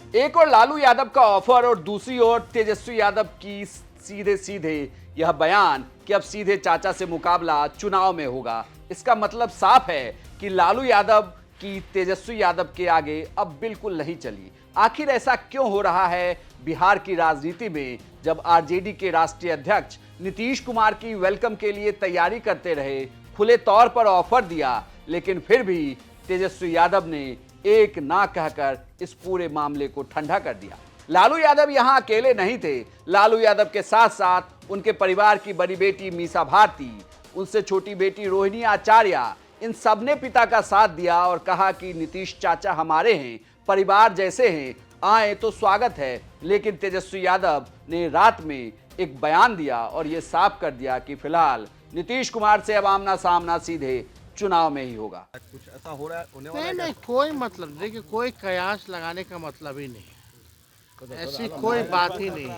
एक और लालू यादव का ऑफर और दूसरी ओर तेजस्वी यादव की सीधे सीधे यह बयान कि अब सीधे चाचा से मुकाबला चुनाव में होगा। इसका मतलब साफ है कि लालू यादव की तेजस्वी यादव के आगे अब बिल्कुल नहीं चली। आखिर ऐसा क्यों हो रहा है बिहार की राजनीति में, जब आरजेडी के राष्ट्रीय अध्यक्ष नीतीश कुमार की वेलकम के लिए तैयारी करते रहे, खुले तौर पर ऑफर दिया, लेकिन फिर भी तेजस्वी यादव ने एक ना कहकर इस पूरे मामले को ठंडा कर दिया। लालू यादव यहां अकेले नहीं थे। लालू यादव के साथ साथ उनके परिवार की बड़ी बेटी मीसा भारती, उनसे छोटी बेटी रोहिणी आचार्य, इन सब ने पिता का साथ दिया और कहा कि नीतीश चाचा हमारे हैं, परिवार जैसे हैं, आए तो स्वागत है। लेकिन तेजस्वी यादव ने रात में एक बयान दिया और यह साफ कर दिया कि फिलहाल नीतीश कुमार से अब आमना सामना सीधे चुनाव में ही होगा। कुछ ऐसा हो रहा है, होने वाला है? नहीं, कोई मतलब नहीं, देखिए कोई कयास लगाने का मतलब ही नहीं, ऐसी कोई बात ही नहीं।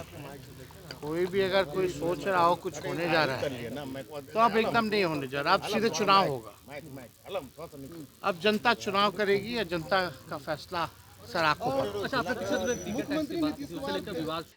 कोई भी अगर कोई सोच रहा हो कुछ होने जा रहा है तो अब एकदम नहीं होने जा रहा। अब सीधे चुनाव होगा। अब जनता चुनाव करेगी या जनता का फैसला सराखों पर।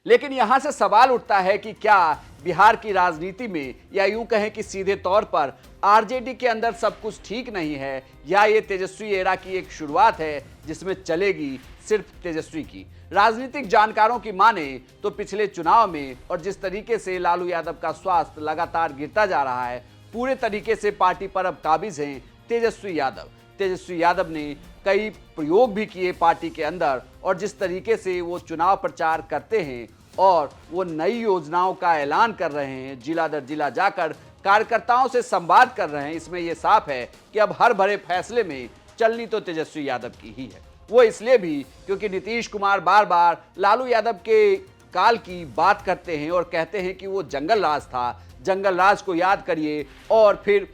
लेकिन यहां से सवाल उठता है कि क्या बिहार की राजनीति में, या यूं कहें कि सीधे तौर पर आरजेडी के अंदर सब कुछ ठीक नहीं है, या ये तेजस्वी एरा की एक शुरुआत है जिसमें चलेगी सिर्फ तेजस्वी की। राजनीतिक जानकारों की माने तो पिछले चुनाव में और जिस तरीके से लालू यादव का स्वास्थ्य लगातार गिरता जा रहा है, पूरे तरीके से पार्टी पर अब काबिज हैं तेजस्वी यादव। तेजस्वी यादव ने कई प्रयोग भी किए पार्टी के अंदर, और जिस तरीके से वो चुनाव प्रचार करते हैं और वो नई योजनाओं का ऐलान कर रहे हैं, जिला दर जिला जाकर कार्यकर्ताओं से संवाद कर रहे हैं, इसमें यह साफ है कि अब हर भरे फैसले में चलनी तो तेजस्वी यादव की ही है। वो इसलिए भी क्योंकि नीतीश कुमार बार बार लालू यादव के काल की बात करते हैं और कहते हैं कि वो जंगल राज था, जंगल राज को याद करिए और फिर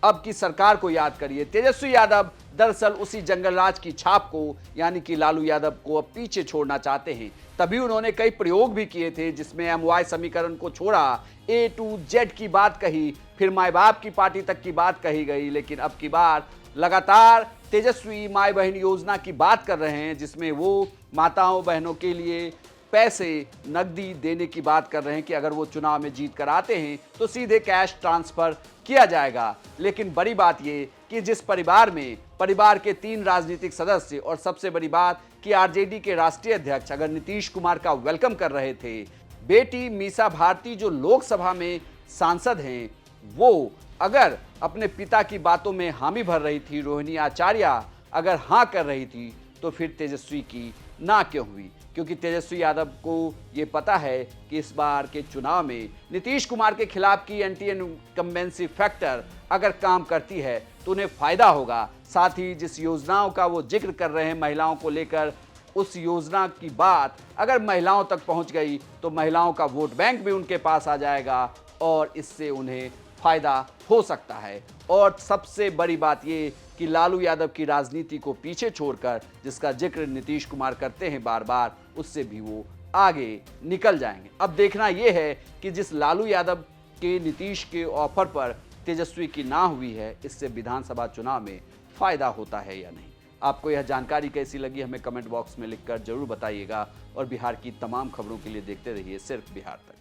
अब की सरकार को याद करिए। तेजस्वी यादव दरअसल उसी जंगल राज की छाप को, यानी कि लालू यादव को अब पीछे छोड़ना चाहते हैं। तभी उन्होंने कई प्रयोग भी किए थे जिसमें एमवाई समीकरण को छोड़ा, ए टू जेड की बात कही, फिर माई बाप की पार्टी तक की बात कही गई। लेकिन अब की बार लगातार तेजस्वी माई बहन योजना की बात कर रहे हैं, जिसमें वो माताओं बहनों के लिए पैसे नकदी देने की बात कर रहे हैं कि अगर वो चुनाव में जीत कर आते हैं तो सीधे कैश ट्रांसफर किया जाएगा। लेकिन बड़ी बात ये कि जिस परिवार में परिवार के 3 राजनीतिक सदस्य और सबसे बड़ी बात कि आरजेडी के राष्ट्रीय अध्यक्ष अगर नीतीश कुमार का वेलकम कर रहे थे, बेटी मीसा भारती जो लोकसभा में सांसद हैं, वो अगर अपने पिता की बातों में हामी भर रही थी, रोहिणी आचार्य अगर हाँ कर रही थी, तो फिर तेजस्वी की ना क्यों हुई? क्योंकि तेजस्वी यादव को ये पता है कि इस बार के चुनाव में नीतीश कुमार के खिलाफ की एंटी इनकम्बेंसी फैक्टर अगर काम करती है तो उन्हें फायदा होगा। साथ ही जिस योजनाओं का वो जिक्र कर रहे हैं महिलाओं को लेकर, उस योजना की बात अगर महिलाओं तक पहुंच गई तो महिलाओं का वोट बैंक भी उनके पास आ जाएगा और इससे उन्हें फायदा हो सकता है। और सबसे बड़ी बात ये कि लालू यादव की राजनीति को पीछे छोड़कर, जिसका जिक्र नीतीश कुमार करते हैं बार बार, उससे भी वो आगे निकल जाएंगे। अब देखना यह है कि जिस लालू यादव के नीतीश के ऑफर पर तेजस्वी की ना हुई है, इससे विधानसभा चुनाव में फायदा होता है या नहीं। आपको यह जानकारी कैसी लगी हमें कमेंट बॉक्स में लिखकर जरूर बताइएगा और बिहार की तमाम खबरों के लिए देखते रहिए सिर्फ बिहार तक।